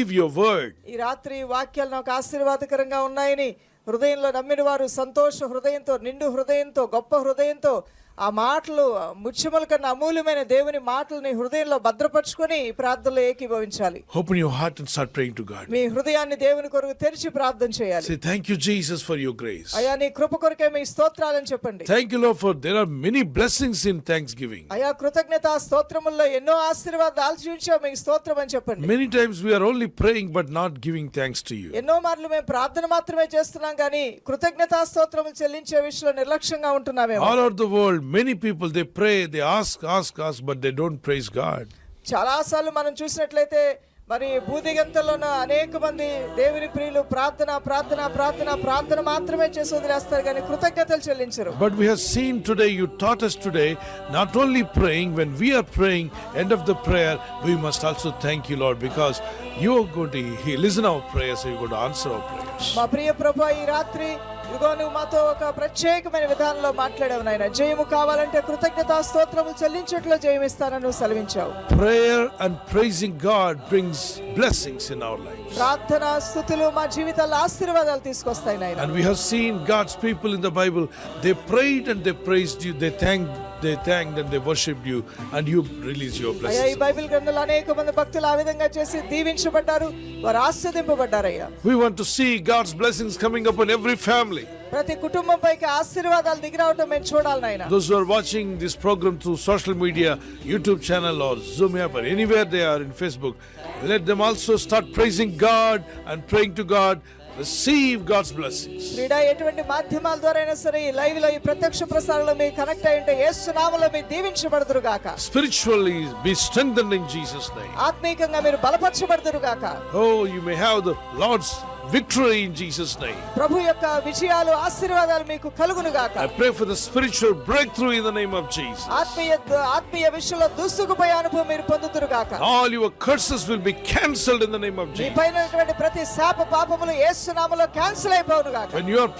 receive your word. ఈ రాత్రి వాక్యాలు నాకు ఆశీర్వాదకరంగా ఉన్నాయని హృదయంలో నమ్మిన వారు సంతోష హృదయంతో, నిండు హృదయంతో, గొప్ప హృదయంతో ఆ మాటలు ముత్యముల కన్నా అమూల్యమైన దేవుని మాటలని హృదయంలో భద్రపరుచుకొని ప్రార్థనలో ఏకీభవించాలి. Open your heart and start praying to God. మీ హృదయాన్ని దేవుని కొరకు తెరిచి ప్రార్థన చేయాలి. Say, thank you Jesus for your grace. అయ్యా నీ కృప కొరకే మీ స్తోత్రాలని చెప్పండి. Thank you Lord for there are many blessings in thanksgiving. అయ్యా కృతజ్ఞతా స్తోత్రముల్లో ఎన్నో ఆశీర్వాదాలు చూపించావు, మీకు స్తోత్రం అని చెప్పండి. Many times we are only praying but not giving thanks to you. ఎన్నో మార్లు మేము ప్రార్థన మాత్రమే చేస్తున్నాం కానీ కృతజ్ఞతా స్తోత్రములు చెల్లించే విషయంలో నిర్లక్ష్యంగా ఉంటున్నామేమో. All over the world many people they pray, they ask but they don't praise God. చాలాసార్లు మనం చూసినట్లయితే మరి భూదిగంతలోన అనేక మంది దేవుని ప్రియులు ప్రార్థన ప్రార్థన ప్రార్థన ప్రార్థన మాత్రమే చేసి వదిలేస్తారు కానీ కృతజ్ఞతలు చెల్లించరు. But we have seen today, you taught us today, not only praying, when we are praying, end of the prayer, we must also thank you Lord, because you are going to listen our prayers, you are going to answer our prayers. మా ప్రియ ప్రభువా, ఈ రాత్రి ఇదిగో నువ్వు మాతో ఒక ప్రత్యేకమైన విధానంలో మాట్లాడావు నాయన. జయము కావాలంటే కృతజ్ఞతా స్తోత్రములు చెల్లించట్లో జయమిస్తానని నువ్వు సెలవించావు. Prayer and praising God brings blessings in our lives. ప్రార్థన స్తుతులు మా జీవితాల్లో ఆశీర్వాదాలు తీసుకొస్తాయి నాయన. And we have seen God's people in the Bible, they prayed and they praised you, they thanked and they worshipped you, and you release your అయ్యా blessings. ఈ Bible గ్రంథంలో అనేక మంది భక్తులు ఆ విధంగా చేసి దీవించబడ్డారు, వారు ఆశీర్వదింపబడ్డారయ్యా. We want to see God's blessings coming upon every family. ప్రతి కుటుంబంపైకి ఆశీర్వాదాలు దిగిరావటం మేము చూడాలి నాయన. Those who are watching this program through social media, YouTube channel or Zoom app or anywhere they are in Facebook, let them also start praising God and praying to God. Receive God's blessings. క్రీడా ఎటువంటి మాధ్యమాల ద్వారా అయినా సరే ఈ live లో ఈ ప్రత్యక్ష ప్రసారంలో మీరు కనెక్ట్ అయి ఉంటే యేసు నామములో మీరు దీవించబడుదురు గాక. Spiritually be strengthened in Jesus name. ఆత్మీయంగా మీరు బలపరచబడుదురు గాక. Oh, you may have the Lord's victory in Jesus name. ప్రభు యొక్క విజయాలు ఆశీర్వాదాలు మీకు కలుగును గాక. I pray for the spiritual breakthrough in the name of Jesus. ఆత్మీయ విషయంలో దుస్సుకుపోయే అనుభవం మీరు పొందుదురు గాక. All your curses will be cancelled in the name of me Jesus. పైన ఉన్నటువంటి ప్రతి శాప పాపములు యేసు నామములో క్యాన్సిల్ అయిపోవును గాక. When you are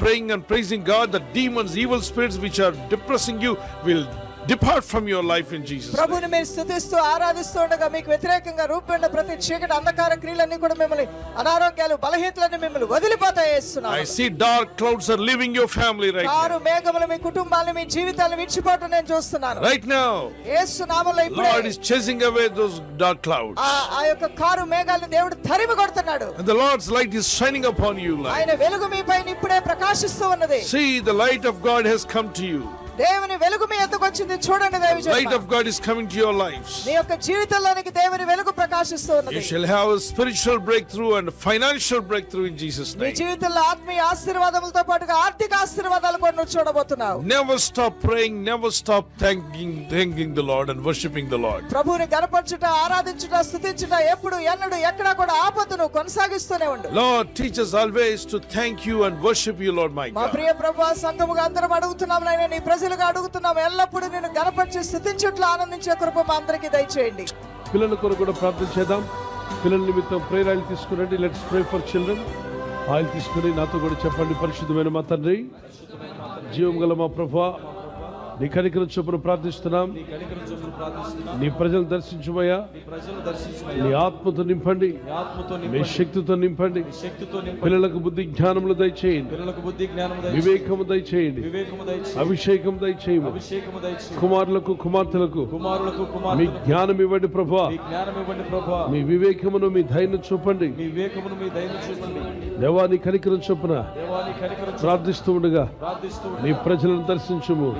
praying and praising God, the demons, evil spirits which are depressing you will depart from your life in Jesus name. ప్రభువుని మీరు స్తుతిస్తూ ఆరాధిస్తూ ఉండగా మీకు వ్యతిరేకంగా రూపొందిన ప్రతి చీకటి అంధకార క్రియలన్నీ కూడా మిమ్మల్ని, అనారోగ్యాలు బలహీనతలన్నీ మిమ్మల్ని వదిలిపోతాయి యేసు నామములో. I see dark clouds are leaving your family right కారు now. మేఘములు మీ కుటుంబాలను, మీ జీవితాలను విడిచిపోవటం నేను చూస్తున్నాను. Right now, యేసు నామములో ఇప్పుడే Lord is chasing away those dark clouds. ఆ యొక్క కారు మేఘాలను దేవుడు తరిమి కొడుతున్నాడు. And the Lord's light is shining upon you. ఆయన వెలుగు మీ పైన ఇప్పుడే ప్రకాశిస్తూ ఉన్నది. See, the light of God has come to you. దేవుని వెలుగు మీ యొద్దకు వచ్చింది, చూడండి దైవజనుడా. Light of God is coming to your lives. మీ యొక్క జీవితంలోనికి దేవుని వెలుగు ప్రకాశిస్తూ ఉన్నది. You shall have a spiritual breakthrough and financial breakthrough in Jesus me name. జీవితంలో ఆత్మీయ ఆశీర్వాదములతో పాటుగా ఆర్థిక ఆశీర్వాదాలు కూడా నువ్వు చూడబోతున్నావు. Never stop praying, never stop thanking the Lord and worshiping the Lord. ప్రభువుని గణపరచుట, ఆరాధించుట, స్తుతించుట ఎప్పుడు ఎన్నడూ ఎక్కడా కూడా ఆపొద్దు, నువ్వు కొనసాగిస్తూనే ఉండు. Lord, teach us always to thank you and worship you, Lord my మా God. ప్రియ ప్రభువా, సంఘముగా అందరం అడుగుతున్నాము నాయనా, నీ ప్రజలుగా అడుగుతున్నాము, ఎల్లప్పుడూ నేను గణపరిచి స్తుతించుట్లో ఆనందించే కృప మా అందరికీ దయచేయండి. పిల్లల కొరకు కూడా ప్రార్థన చేద్దాం. పిల్లల నిమిత్తం ప్రేయర్ ఆయిల్ తీసుకురండి. Let's pray for children. Oil తీసుకుని నాతో కూడా చెప్పండి. పరిశుద్ధమైన మా తండ్రి, జీవం గల మా ప్రభువా, నీ కనికరం చొప్పున ప్రార్థిస్తున్నాం. నీ ప్రజలు దర్శించుమయ్యా. నీ ఆత్మతో నింపండి, మీ శక్తితో నింపండి. పిల్లలకు బుద్ధి జ్ఞానములు దయచేయండి, వివేకము దయచేయండి, అభిషేకం దయచేయము. కుమారులకు కుమార్తెలకు మీ జ్ఞానం ఇవ్వండి ప్రభువా. మీ వివేకమును, మీ ధైర్యం చూపండి. దేవా, నీ కనికరం చొప్పున ప్రార్థిస్తూ ఉండగా నీ ప్రజలను దర్శించుము.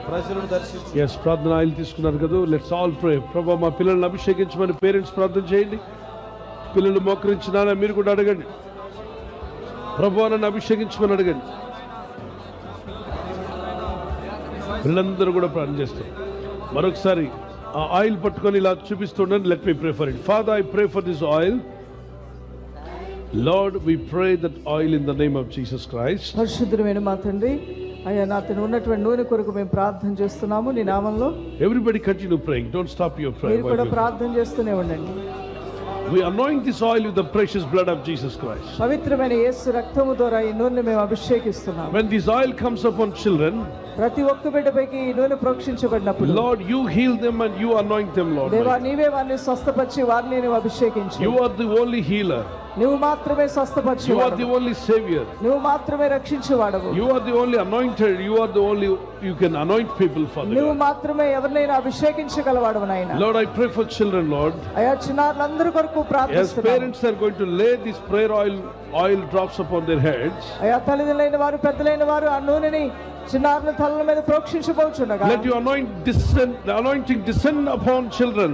ఎస్, ప్రార్థన ఆయిల్ తీసుకున్నారు కదా. లెట్స్ ఆల్ ప్రే. ప్రభా, మా పిల్లల్ని అభిషేకించమని పేరెంట్స్ ప్రార్థన చేయండి. పిల్లలు మోకరించినా మీరు కూడా అడగండి. ప్రభా, నన్ను అభిషేకించమని అడగండి. పిల్లలందరూ కూడా ప్రార్థన చేస్తారు. మరొకసారి ఆ ఆయిల్ పట్టుకొని ఇలా చూపిస్తుండండి. Let me pray for it. Father, I pray for this oil. Lord, we pray that oil in the name of Jesus Christ. పరిశుద్ధుడైన మా తండ్రి, అయ్యా నాతో ఉన్నటువంటి నూనె కొరకు మేము ప్రార్థన చేస్తున్నాము నీ నామంలో. Everybody continue praying. Don't stop your prayer. మీరు కూడా ప్రార్థన చేస్తూనే ఉండండి. We anoint this oil with the precious blood of Jesus Christ. పవిత్రమైన యేసు రక్తము ద్వారా ఈ నూనె మేము అభిషేకిస్తున్నాం. When this oil comes upon children, ప్రతి ఒక్క బిడ్డపైకి ఈ నూనె ప్రోక్షించబడినప్పుడు, Lord, you heal them and you anoint them, Lord. దేవా నీవే వారిని స్వస్థపరిచి వారిని నువ్వు అభిషేకించు. You are the only healer. నువ్వు మాత్రమే You are స్వస్థపరిచేవాడు. the only savior. నువ్వు మాత్రమే రక్షించేవాడవు. You are the only anointed. You are the only, you can anoint people, Father నువ్వు God. మాత్రమే ఎవరినైనా అభిషేకించగలవాడవు నాయనా. Lord, I pray for children, Lord. అయా చిన్నారులందరి కొరకు As ప్రార్థిస్తున్నాను. parents are going to lay this prayer oil drops upon their heads, అయా తల్లిదండ్రులైన వారు పెద్దలైన వారు ఆ నూనెని చిన్నారుల తలల మీద ప్రోక్షించబోచుండగా, let your the anointing descend upon children.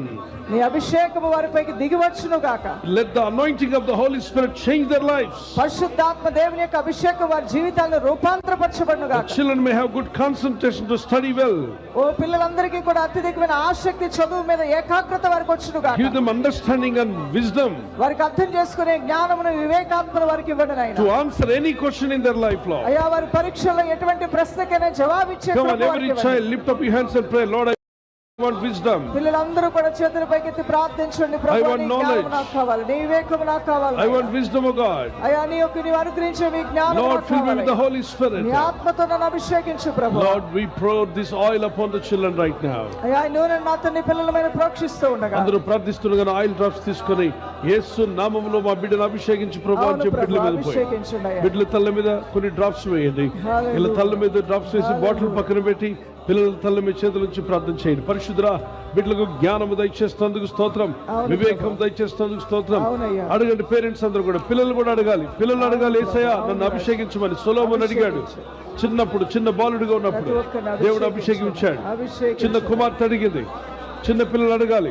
నీ అభిషేకము వారిపైకి దిగివచ్చును గాక. Let the anointing of the Holy Spirit change their lives. పరిశుద్ధాత్మ దేవుని యొక్క అభిషేకం వారి జీవితాలను రూపాంతరపరచబడును The గాక. children may have good concentration to study well. ఓ పిల్లలందరికీ కూడా అత్యధికమైన ఆసక్తి చదువు మీద ఏకాగ్రత వారికి వచ్చును గాక. Give them understanding and wisdom వారికి అర్థం చేసుకునే జ్ఞానమును వివేకాత్మను వారికి ఇవ్వండి నాయనా. to answer any question in their life, Lord. అయ్యా వారి పరీక్షల్లో ఎటువంటి ప్రశ్నకైనా జవాబిచ్చే Come on, కృప every వారికి ఇవ్వండి. child, lift up your hands and pray, Lord, I want wisdom. పిల్లలందరూ కూడా చేతుల పైకెత్తి ప్రార్థించండి. I ప్రభువా want నీ knowledge. జ్ఞానం నాకు కావాలి, నీ వివేకం నాకు కావాలి. I want wisdom of God. అయ్యా నీ యొక్క నీవు అనుగ్రహించే మీ జ్ఞానం Lord, నాకు fill me కావాలి. with the Holy Spirit. నీ ఆత్మతో నన్ను అభిషేకించు ప్రభు. Lord, we pour this oil upon the children right now. అయ్యా ఈ నూనె నాతో నీ పిల్లల మీద ప్రోక్షిస్తూ ఉండగా, అందరూ ప్రార్థిస్తుండగా ఆయిల్ డ్రాప్స్ తీసుకొని యేసు నామములో మా బిడ్డను అభిషేకించి ప్రభు అని అవును చెప్పి బిడ్డల ప్రభు, మీద పోయి అభిషేకించండి అయ్యా. బిడ్డల తల్ల మీద కొన్ని డ్రాప్స్ వేయండి. Hallelujah. వీళ్ళ తల్ల మీద డ్రాప్స్ వేసి బాటిల్ పక్కన పెట్టి పిల్లల తల్ల మీద చేతుల నుంచి ప్రార్థన చేయండి. పరిశుద్ధుడా, బిడ్డలకు జ్ఞానము దయచేస్తున్నందుకు స్తోత్రం, అవును వివేకం దయచేస్తున్నందుకు స్తోత్రం. అవునయ్యా. అడగండి పేరెంట్స్ అందరూ కూడా, పిల్లలు కూడా అడగాలి. పిల్లలు అడగాలి, యేసయ్యా నన్ను అభిషేకించమని సొలొమోను అడిగాడు. చిన్నప్పుడు చిన్న బాలుడిగా ఉన్నప్పుడు ప్రతి ఒక్కరిని దేవుడు అభిషేకించాడు. అభిషేకించు. చిన్న కుమార్తె అడిగింది, చిన్న పిల్లలు అడగాలి,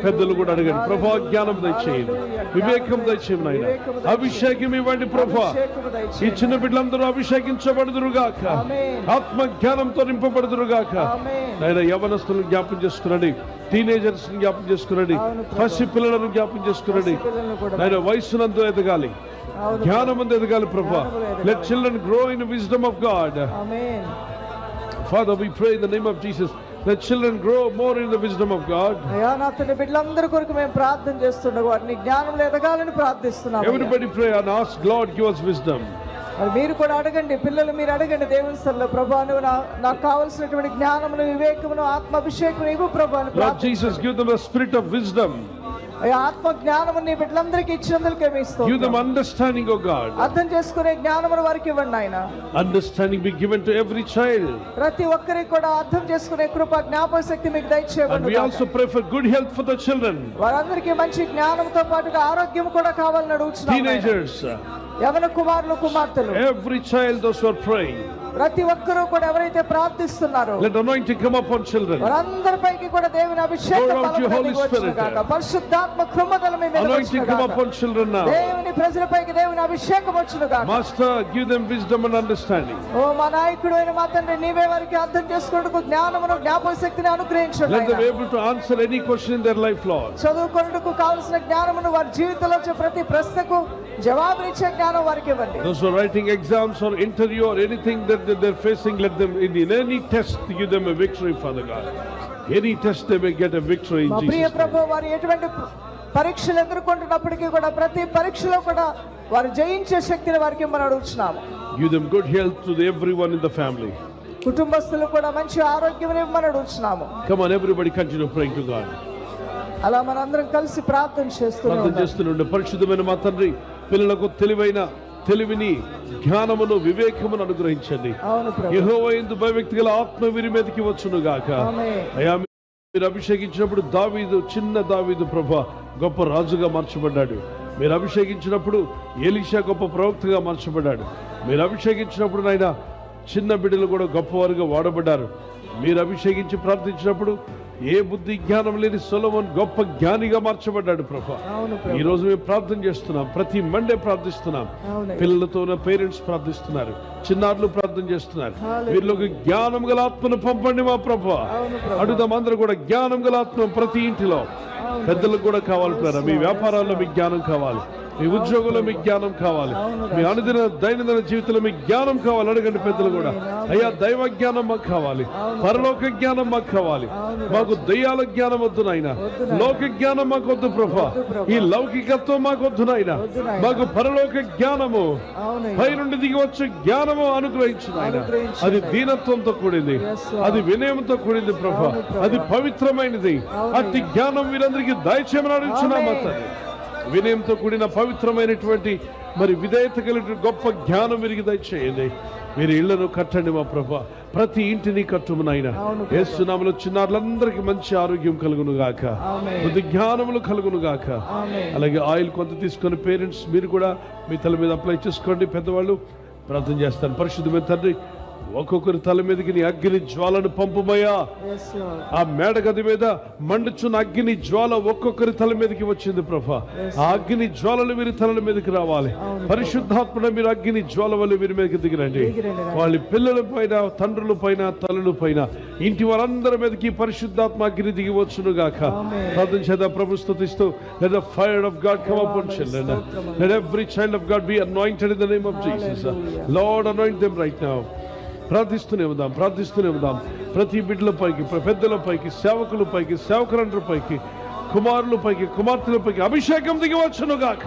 పెద్దలు కూడా అడగండి. ప్రభా జ్ఞానం దయచేయండి, వివేకం దయచేయండి నాయన, అభిషేకం ఇవ్వండి ప్రభా. అభిషేకము ఈ దయచేయండి. చిన్న బిడ్డలందరూ అభిషేకించబడుదురుగాక, ఆమేన్. ఆత్మ జ్ఞానంతో నింపబడుదురుగాక. ఆమేన్. నాయన యవనస్తులను జ్ఞాపం చేసుకురండి, టీనేజర్స్ జ్ఞాపం చేసుకురండి, అవును ప్రభు. పసి పిల్లలను జ్ఞాపం చేసుకురండి. పిల్లలను కూడా నాయన వయస్సునందు ఎదగాలి, అవును జ్ఞానమందు ఎదగాలి ప్రభా. జ్ఞానములో ఎదగాలి. Let children grow in wisdom of God. Amen. Father, we pray in the name of Jesus, let children grow more in the wisdom of God. అయ్యా నాతో నీ బిడ్డలందరి కొరకు మేము ప్రార్థన చేస్తుండగా వారిని జ్ఞానంలో ఎదగాలని ప్రార్థిస్తున్నాము. Everybody pray and ask, Lord, give us wisdom. మరి మీరు కూడా అడగండి, పిల్లలు మీరు అడగండి దేవుని సన్నిధిలో, ప్రభా నువ్వు నాకు కావాల్సినటువంటి జ్ఞానమును వివేకమును ఆత్మాభిషేకం ఇవ్వు ప్రభా అని Lord ప్రార్థిస్తున్నాము. Jesus, give them a spirit of wisdom. అయ్యా ఆత్మ జ్ఞానము నీ బిడ్డలందరికీ ఇచ్చినందుకే మీ Give them స్తోత్రం. understanding, O God. అర్థం చేసుకునే జ్ఞానమును వారికి ఇవ్వండి ఆయన. Understanding be given to every child. ప్రతి ఒక్కరికి కూడా అర్థం చేసుకునే కృప జ్ఞాపక శక్తి మీకు And దయచేయబడును we గాక. also pray for good health for the children. వారందరికీ మంచి జ్ఞానంతో పాటుగా ఆరోగ్యం కూడా కావాలని అడుగుతున్నాము నాయనా. Teenagers, యవన కుమారులు కుమార్తెలు every child, those who are praying, ప్రతి ఒక్కరూ కూడా ఎవరైతే ప్రార్థిస్తున్నారో let anointing come upon children. వారందరిపైకి కూడా దేవుని అభిషేకం Pour out your బలముగా Holy దిగివచ్చును Spirit. గాక. పరిశుద్ధాత్మ కృపగల మీ మీద Anointing వచ్చును come గాక. upon children now. దేవుని ప్రజలపైకి దేవుని అభిషేకం వచ్చును గాక. Master, give them wisdom and understanding. ఓ మా నాయకుడు అయిన మా తండ్రి, నీవే వారికి అర్థం చేసుకున్నకు జ్ఞానమును జ్ఞాపక శక్తిని అనుగ్రహించండి Let them be నాయనా. able to answer any question in their life, Lord. చదువుకొనుటకు కావలసిన జ్ఞానమును వారి జీవితంలో వచ్చే ప్రతి ప్రశ్నకు జవాబునిచ్చే జ్ఞానం వారికి ఇవ్వండి. Those who are writing exams or interview or anything that they're facing, let them in any test give them a victory, Father God. Any test they may get a victory in మా ప్రియ Jesus' name. ప్రభు, వారు ఎటువంటి పరీక్షలు ఎదుర్కొంటున్నప్పటికీ కూడా ప్రతి పరీక్షలో కూడా వారు జయించే శక్తిని వారికి మనం అడుగుతున్నాము. Give them good health to everyone in the family. కుటుంబస్తులు కూడా మంచి ఆరోగ్యం ఇవ్వమని అడుగుతున్నాము. Come on, everybody continue praying to God. అలా మనందరం కలిసి ప్రార్థన చేస్తున్నాం. ప్రార్థన చేస్తుండే పరిశుద్ధమైన మా తండ్రి, పిల్లలకు తెలివిని, జ్ఞానమును, వివేకమును అనుగ్రహించండి. అవును ప్రభు. యెహోవా యందు భయభక్తి గల ఆత్మ వీరి మీదకి వచ్చును గాక. ఆమేన్. అయ్యా, మీరు అభిషేకించినప్పుడు చిన్న దావీదు ప్రభా గొప్ప రాజుగా మార్చబడ్డాడు. మీరు అభిషేకించినప్పుడు ఎలీషా గొప్ప ప్రవక్తగా మార్చబడ్డాడు. మీరు అభిషేకించినప్పుడు నాయన చిన్న బిడ్డలు కూడా గొప్పవారుగా వాడబడ్డారు. మీరు అభిషేకించి ప్రార్థించినప్పుడు ఏ బుద్ధి జ్ఞానం లేని సొలొమోను గొప్ప జ్ఞానిగా మార్చబడ్డాడు ప్రభా. అవును ప్రభు. ఈ రోజు మేము ప్రార్థన చేస్తున్నాం, ప్రతి మండే ప్రార్థిస్తున్నాం. అవును. పిల్లలతో పేరెంట్స్ ప్రార్థిస్తున్నారు, చిన్నారులు ప్రార్థన చేస్తున్నారు. హల్లెలూయా. వీరిలోకి జ్ఞానం గల ఆత్మను పంపండి మా ప్రభా. అవును ప్రభు. అడుగుదాం అందరూ కూడా, జ్ఞానం గల ఆత్మ ప్రతి ఇంటిలో. పెద్దలకు కూడా కావాలి ప్రభా. మీ వ్యాపారాల్లో మీకు జ్ఞానం కావాలి, మీ ఉద్యోగంలో మీకు జ్ఞానం కావాలి, మీ అనుదిన దైనందిన జీవితంలో మీకు జ్ఞానం కావాలి. అడగండి పెద్దలు కూడా, అయ్యా దైవ జ్ఞానం మాకు కావాలి, పరలోక జ్ఞానం మాకు కావాలి. మాకు దయ్యాల జ్ఞానం వద్దు నాయన, లోక జ్ఞానం మాకు వద్దు ప్రభా, ఈ లౌకికత్వం మాకు వద్దు నాయన. మాకు పరలోక జ్ఞానము, పైనుండి దిగి వచ్చే జ్ఞానము అనుగ్రహించు నాయన. అది దీనత్వంతో కూడింది, అది వినయంతో కూడింది ప్రభా, అది పవిత్రమైనది. అతి జ్ఞానం వీరందరికీ దయచేయమని అడుగుచున్నాము తండ్రి. వినయంతో కూడిన పవిత్రమైనటువంటి మరి విధేయత కలిగిన గొప్ప జ్ఞానం వీరికి దయచేయండి. మీరు ఇళ్లను కట్టండి మా ప్రభా, ప్రతి ఇంటిని కట్టుము నాయన. యేసు నామములో చిన్నారులందరికీ మంచి ఆరోగ్యం కలుగును గాక, బుద్ధి జ్ఞానములు కలుగును గాక. అలాగే ఆయిల్ కొంత తీసుకొని పేరెంట్స్ మీరు కూడా మీ తల మీద అప్లై చేసుకోండి. పెద్దవాళ్ళు ప్రార్థన చేస్తాను. పరిశుద్ధమైన తండ్రి, ఒక్కొక్కరి తల మీదకి నీ అగ్ని జ్వాలను పంపుమయ్యా. ఆ మేడగది మీద మండుచున్న అగ్ని జ్వాల ఒక్కొక్కరి తల మీదకి వచ్చింది ప్రభా. ఆ అగ్ని జ్వాలలు వీరి తలల మీదకి రావాలి. పరిశుద్ధాత్మన మీరు అగ్ని జ్వాల వల్ల వీరి మీదకి దిగిరండి. వాళ్ళ పిల్లల పైన, తండ్రుల పైన, తల్లుల పైన, ఇంటి వారందరి మీదకి పరిశుద్ధాత్మ అగ్ని దిగి వచ్చును గాక. ప్రార్థన చేద్దాం. ప్రభు స్తుతిస్తూ, let the fire of God come upon children. Let every child of God be anointed in the name of Jesus. Lord, anoint them right now. ప్రార్థిస్తూనే ఉందాం, ప్రార్థిస్తూనే ఉందాం. ప్రతి బిడ్డల పైకి, పెద్దల పైకి, సేవకుల పైకి, సేవకులందరి పైకి, కుమారుల పైకి, కుమార్తెల పైకి అభిషేకం దిగి వచ్చును గాక.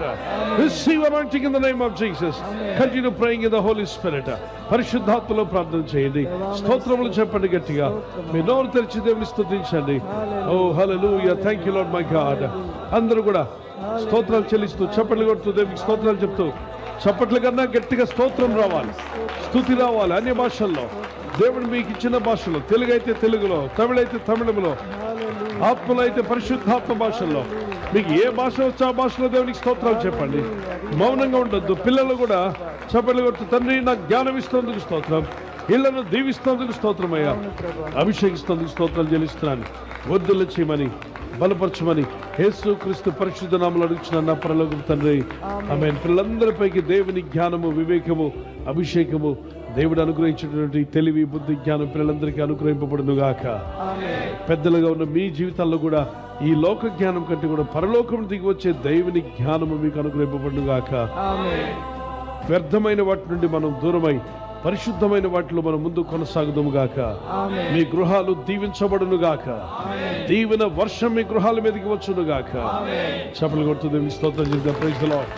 Receive anointing in the name of Jesus. Continue praying in the Holy Spirit. పరిశుద్ధాత్మలో ప్రార్థన చేయండి. స్తోత్రములు చెప్పండి గట్టిగా. మీ నోరు తెరిచి దేవుని స్తుతించండి. ఓ హల్లెలూయా, థాంక్యూ లార్డ్ మై గాడ్. అందరూ కూడా స్తోత్రాలు చెల్లిస్తూ, చప్పట్లు కొడుతూ దేవునికి స్తోత్రాలు చెప్తూ, చప్పట్ల కన్నా గట్టిగా స్తోత్రం రావాలి, స్తుతి రావాలి. అన్ని భాషల్లో దేవుడు మీకు ఇచ్చిన భాషలో, తెలుగు అయితే తెలుగులో, తమిళ అయితే తమిళంలో, ఆత్మలో అయితే పరిశుద్ధాత్మ భాషల్లో, మీకు ఏ భాష వచ్చా ఆ భాషలో దేవునికి స్తోత్రాలు చెప్పండి. మౌనంగా ఉండొద్దు. పిల్లలు కూడా చప్పట్లు కొడుతూ, తండ్రి నాకు జ్ఞానం ఇస్తేందుకు స్తోత్రం, ఇళ్లను దీవిస్తేందుకు స్తోత్రం అయ్యా, అభిషేకిస్తేందుకు స్తోత్రాలు చెల్లిస్తున్నాను. వద్దులు చేయమని, బలపరచమని యేసు క్రీస్తు పరిశుద్ధ నామములో అడుగుచున్న నా పరలోకపు తండ్రి, ఆమేన్. పిల్లలందరిపైకి దేవుని జ్ఞానము, వివేకము, అభిషేకము, దేవుడు అనుగ్రహించినటువంటి తెలివి, బుద్ధి, జ్ఞానం పిల్లలందరికీ అనుగ్రహింపబడును గాక. పెద్దలుగా ఉన్న మీ జీవితాల్లో కూడా ఈ లోక జ్ఞానం కంటే కూడా పరలోకం దిగి వచ్చే దేవుని జ్ఞానము మీకు అనుగ్రహింపబడును గాక. వ్యర్థమైన వాటి నుండి మనం దూరమై పరిశుద్ధమైన వాటిలో మనం ముందు కొనసాగుదాము గాక. మీ గృహాలు దీవించబడును గాక. దీవెన వర్షం మీ గృహాల మీదకి వచ్చును గాక. చప్పట్లు కొడుతుంది స్తోత్రం చేద్దాం. Praise the lord.